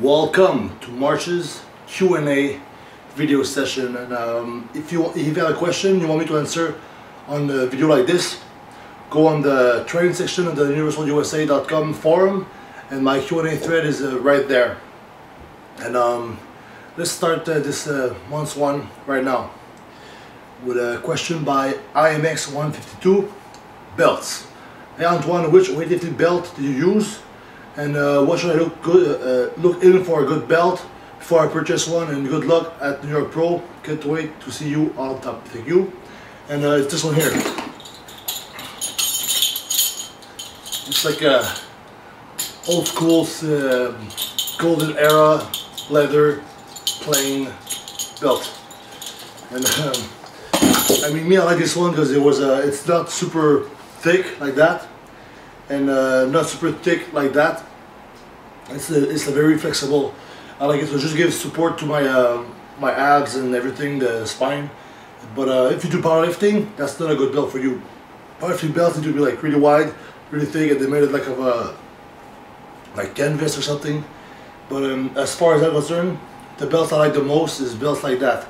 Welcome to March's Q&A video session, and if you have a question you want me to answer on a video like this, go on the training section of the universalusa.com forum, and my Q&A thread is right there. And let's start this month's one right now with a question by IMX152. Belts. Hey Antoine, which weightlifting belt did you use? And what should I look in for a good belt before I purchase one? And good luck at New York Pro. Can't wait to see you on top. Thank you. And it's this one here. It's like a old school golden era leather plain belt. And I mean, me, I like this one because it's not super thick like that, and not super thick like that. It's a very flexible. I like it to just give support to my my abs and everything, the spine. But if you do powerlifting, that's not a good belt for you. Powerlifting belts need to be like really wide, really thick, and they made it like of a like canvas or something. But as far as I'm concerned, the belts I like the most is belts like that,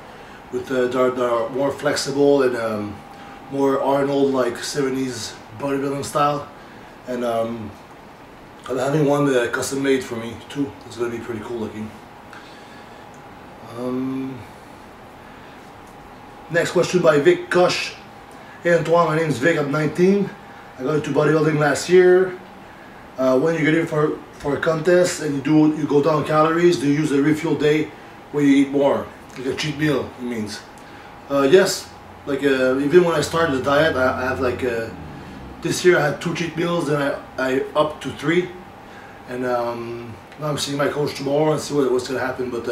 with that are more flexible and more Arnold, like 70s bodybuilding style. And I'm having one custom made for me too. It's gonna be pretty cool looking. Next question by Vic Kosh. Hey Antoine, my name is Vic. I'm 19. I got into bodybuilding last year. When you get in for a contest and you go down calories, do you use a refuel day where you eat more, like a cheat meal? It means yes. Like even when I started the diet, I have like this year I had 2 cheat meals, and I up to 3, and now I'm seeing my coach tomorrow and see what's gonna happen. But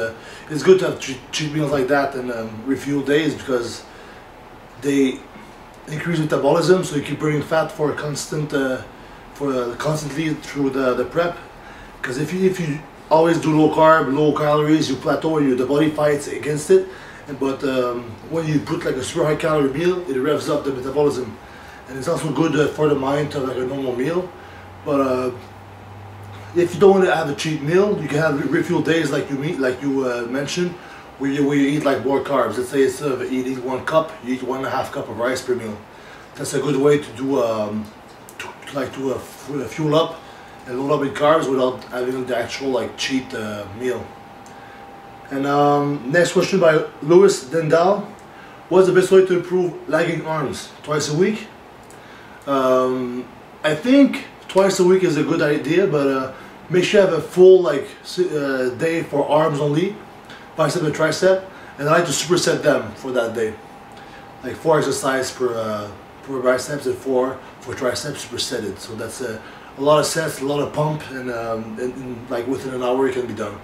it's good to have cheat meals like that and refuel days, because they increase metabolism, so you keep burning fat for constantly through the prep. Because if you always do low carb, low calories, you plateau and the body fights against it. But when you put like a super high calorie meal, it revs up the metabolism, and it's also good for the mind to have like a normal meal. But if you don't want to have a cheat meal, you can have refuel days like you mentioned, where you eat like more carbs. Let's say instead of eating 1 cup, you eat 1.5 cup of rice per meal. That's a good way to do fuel up and load up in carbs without having the actual like cheat meal. And next question by Louis Dendal. What's the best way to improve lagging arms? Twice a week? I think twice a week is a good idea, but make sure you have a full day for arms only, bicep and tricep, and I like to superset them for that day. Like 4 exercises per biceps and 4 for triceps supersetted. So that's a lot of sets, a lot of pump, and like within an hour it can be done.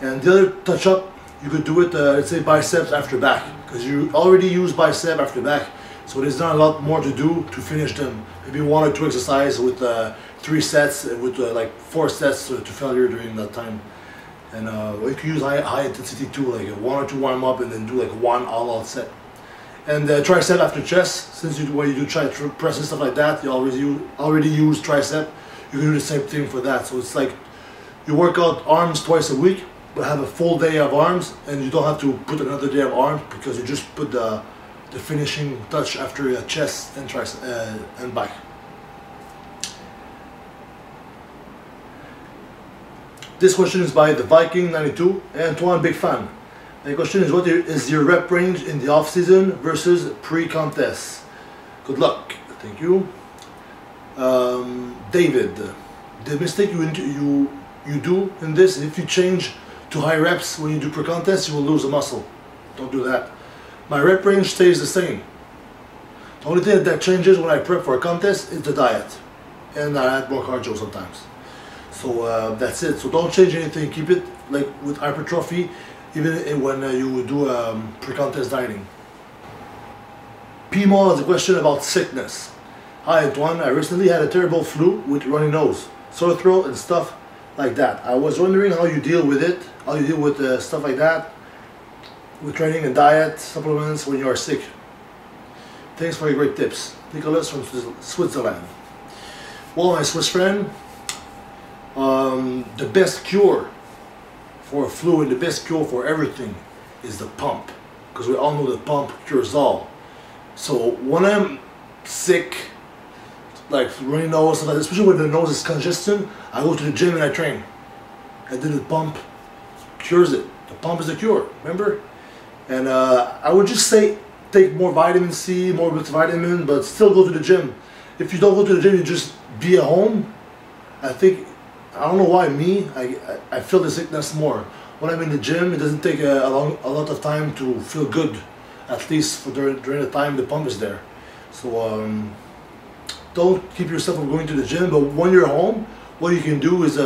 And the other touch up, you could do it, let's say biceps after back, because you already use bicep after back, so there's not a lot more to do to finish them. Maybe 1 or 2 exercises with 3 sets, with like 4 sets to failure during that time. And you can use high intensity too, like 1 or 2 warm up, and then do like 1 all-out set. And tricep after chest, since when you do press and stuff like that, you already use tricep, you can do the same thing for that. So it's like you work out arms twice a week, but have a full day of arms, and you don't have to put another day of arms, because you just put the finishing touch after chest and tricep and back. This question is by the Viking 92. Hey Antoine, big fan. The question is, what is your rep range in the off season versus pre-contest? Good luck. Thank you. David, the mistake you do in this, if you change to high reps when you do pre-contest, you will lose a muscle. Don't do that. My rep range stays the same. The only thing that changes when I prep for a contest is the diet, and I add more cardio sometimes. So that's it. So don't change anything. Keep it like with hypertrophy, even when you do pre-contest dieting. P-Mall has a question about sickness. Hi Antoine, I recently had a terrible flu with runny nose, sore throat, and stuff like that. I was wondering how you deal with it, how you deal with stuff like that, with training and diet, supplements when you are sick. Thanks for your great tips. Nicholas from Switzerland. Well, my Swiss friend, the best cure for flu, and the best cure for everything is the pump, because we all know the pump cures all. So when I'm sick, like runny nose, stuff like that, especially when the nose is congested, I go to the gym and I train. And then the pump cures it. The pump is the cure, remember? And I would just say take more vitamin C, more vitamin, but still go to the gym. If you don't go to the gym, you just be at home. I think, I don't know why me, I feel the sickness more. When I'm in the gym, it doesn't take a lot of time to feel good, at least for during the time the pump is there. So don't keep yourself from going to the gym, but when you're home, what you can do is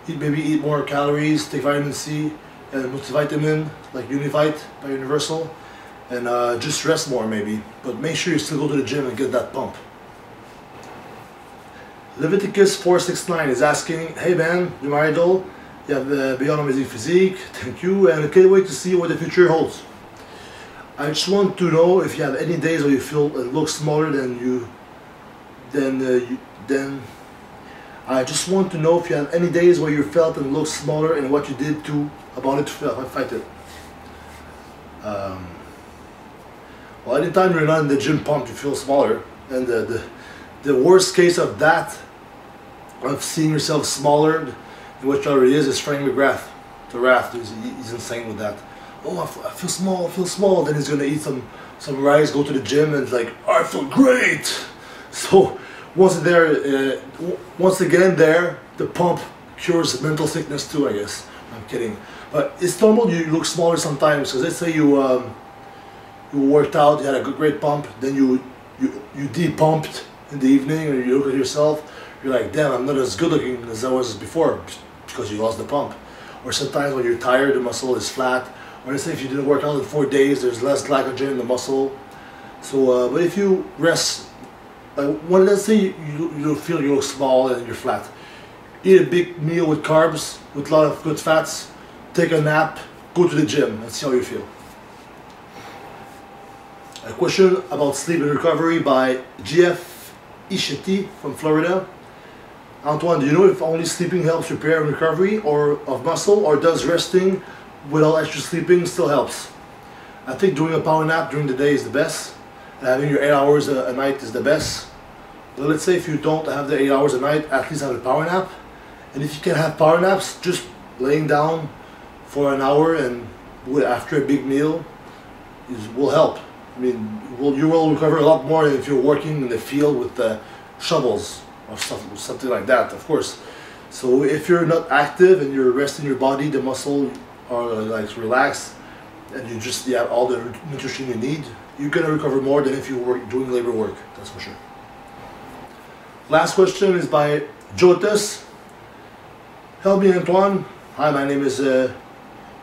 maybe eat more calories, take vitamin C and multivitamin like Univite by Universal, and just rest more maybe. But make sure you still go to the gym and get that pump. Leviticus 469 is asking, hey man, you're my idol, you have beyond amazing physique, thank you, and I can't wait to see what the future holds. I just want to know if you have any days where you feel and look smaller than I just want to know if you have any days where you felt and looked smaller and what you did about it to fight it. Well, anytime you're not in the gym pump, you feel smaller, and the worst case of that, of seeing yourself smaller than what you already is Frank McGrath. The Raft, he's insane with that. Oh, I feel small. Then he's gonna eat some rice, go to the gym, and it's like, oh, I feel great. So once again, the pump cures mental sickness too, I guess. I'm kidding, but it's normal. You look smaller sometimes, because let's say you worked out, you had a great pump, then you de-pumped in the evening, or you look at yourself, you're like, damn, I'm not as good looking as I was before, because you lost the pump. Or sometimes when you're tired, the muscle is flat. Or let's say if you didn't work out in 4 days, there's less glycogen in the muscle. So, but if you rest, let's say you feel you look small and you're flat, eat a big meal with carbs, with a lot of good fats, take a nap, go to the gym, and see how you feel. A question about sleep and recovery by GF Ishiti from Florida. Antoine, do you know if only sleeping helps repair and recovery of muscle, or does resting without extra sleeping still helps? I think doing a power nap during the day is the best. Having your 8 hours a night is the best. But let's say if you don't have the 8 hours a night, at least have a power nap. And if you can have power naps, just laying down for an hour and after a big meal will help. I mean, you will recover a lot more than if you're working in the field with shovels or something like that, of course. So if you're not active and you're resting your body, the muscle are like relaxed, and you have all the nutrition you need, you're gonna recover more than if you were doing labor work, that's for sure. Last question is by Jotas. Help me, Antoine. Hi, my name is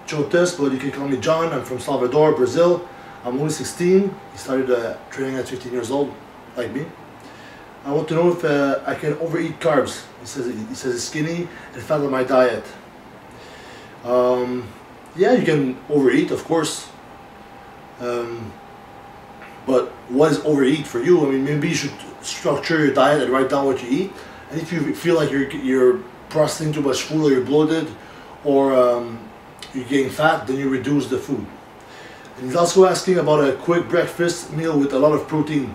Jotas, but you can call me John. I'm from Salvador, Brazil. I'm only 16. He started training at 15 years old, like me. I want to know if I can overeat carbs. He says it's skinny and fat on my diet. Yeah, you can overeat, of course. But what is overeat for you? I mean, maybe you should structure your diet and write down what you eat. And if you feel like you're processing too much food, or you're bloated, or you're getting fat, then you reduce the food. And he's also asking about a quick breakfast meal with a lot of protein.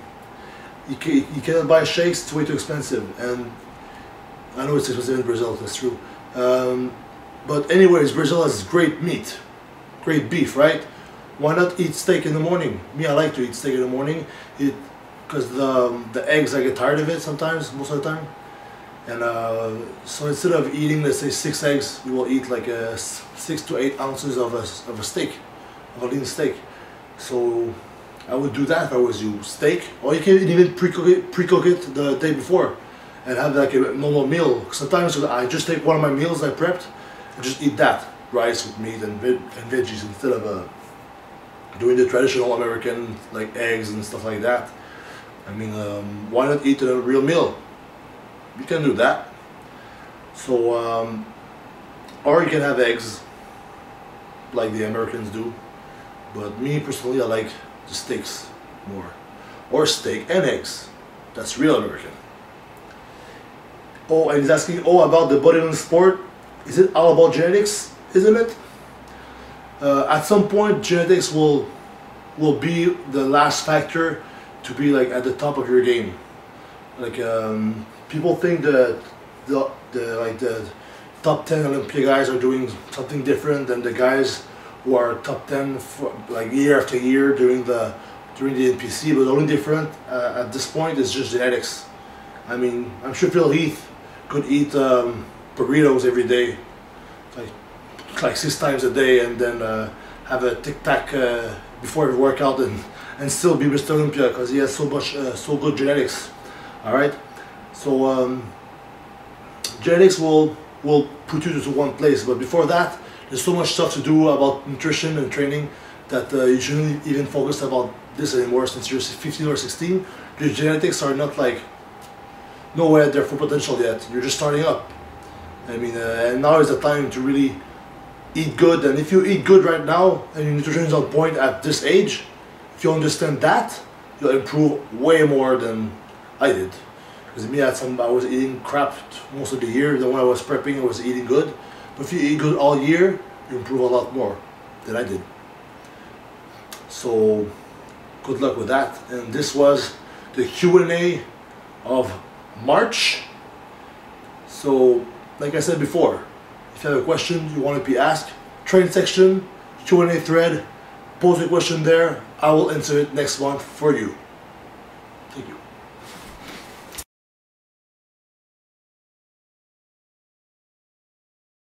You cannot buy shakes, it's way too expensive. And I know it's expensive in Brazil, that's true. But anyways, Brazil has great meat, great beef, right? Why not eat steak in the morning? Me, I like to eat steak in the morning, because the eggs, I get tired of it sometimes, most of the time. And so instead of eating, let's say 6 eggs, you will eat like 6 to 8 ounces of a steak, of a lean steak. So I would do that if I was you. Steak, or you can even pre-cook it the day before and have like a normal meal. Sometimes I just take one of my meals I prepped and just eat that, rice with meat and veggies, instead of doing the traditional American, like eggs and stuff like that. I mean, why not eat a real meal? You can do that. So, or you can have eggs, like the Americans do. But me personally, I like the steaks more. Or steak and eggs. That's real American. Oh, and he's asking, about the bodybuilding sport. Is it all about genetics? isn't it? At some point, genetics will be the last factor to be like at the top of your game. Like people think that the top 10 Olympia guys are doing something different than the guys who are top 10 for like year after year during the NPC. But the only different at this point is just genetics. I mean, I'm sure Phil Heath could eat burritos every day, like 6 times a day, and then have a tic tac before every workout, and still be Mr. Olympia because he has so good genetics. All right, so genetics will put you to one place, but before that, there's so much stuff to do about nutrition and training that you shouldn't even focus about this anymore since you're 15 or 16. Your genetics are not like nowhere at their full potential yet. You're just starting up. I mean, and now is the time to really eat good. And if you eat good right now and your nutrition is on point at this age, if you understand that, you'll improve way more than I did. Because me, I was eating crap most of the year. Then when I was prepping, I was eating good. But if you eat good all year, you improve a lot more than I did. So good luck with that. And this was the Q&A of March. So like I said before, if you have a question you want to be asked, train section, Q&A thread, post a question there. I will answer it next month for you.